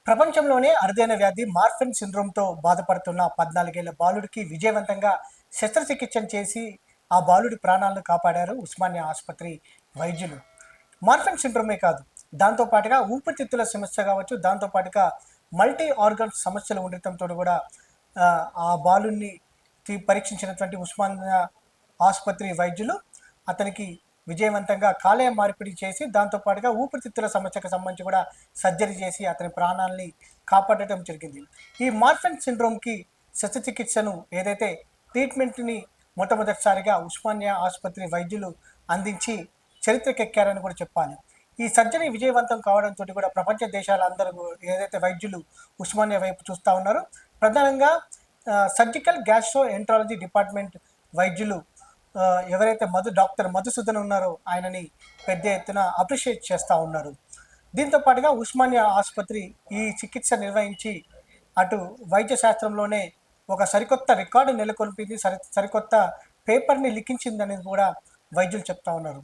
ప్రపంచంలోనే అరుదైన వ్యాధి మార్ఫెన్ సిండ్రోమ్‌తో బాధపడుతున్న 14 ఏళ్ల బాలుడికి విజయవంతంగా శస్త్రచికిత్స చేసి ఆ బాలుడి ప్రాణాలను కాపాడారు ఉస్మానియా ఆసుపత్రి వైద్యులు. మార్ఫెన్ సిండ్రోమే కాదు, దాంతో పాటుగా ఊపిరితిత్తుల సమస్య కావచ్చు, దాంతో పాటుగా మల్టీ ఆర్గన్ సమస్యలు ఉండటంతో కూడా ఆ బాలుడిని పరీక్షించినటువంటి ఉస్మానియా ఆసుపత్రి వైద్యులు అతనికి విజయవంతంగా కాలేయ మార్పిడి చేసి దాంతో పాటుగా ఊపిరితిత్తుల సమస్యకు సంబంధించి కూడా సర్జరీ చేసి అతని ప్రాణాలని కాపాడటం జరిగింది. ఈ మార్ఫెన్ సిండ్రోమ్కి శస్త్రచికిత్సను ఏదైతే ట్రీట్మెంట్ని మొట్టమొదటిసారిగా ఉస్మానియా ఆసుపత్రి వైద్యులు అందించి చరిత్రకెక్కారని కూడా చెప్పాలి. ఈ సర్జరీ విజయవంతం కావడంతో కూడా ప్రపంచ దేశాలందరూ ఏదైతే వైద్యులు ఉస్మానియా వైపు చూస్తూ ఉన్నారో, ప్రధానంగా సర్జికల్ గ్యాస్ట్రో ఎంట్రాలజీ డిపార్ట్మెంట్ వైద్యులు ఎవరైతే డాక్టర్ మధుసూదన్ ఉన్నారో ఆయనని పెద్ద ఎత్తున అప్రిషియేట్ చేస్తూ ఉన్నారు. దీంతో పాటుగా ఉస్మానియా ఆసుపత్రి ఈ చికిత్స నిర్వహించి అటు వైద్య శాస్త్రంలోనే ఒక సరికొత్త రికార్డు నెలకొల్పింది, సరికొత్త పేపర్ని లిఖించిందనేది కూడా వైద్యులు చెప్తా ఉన్నారు.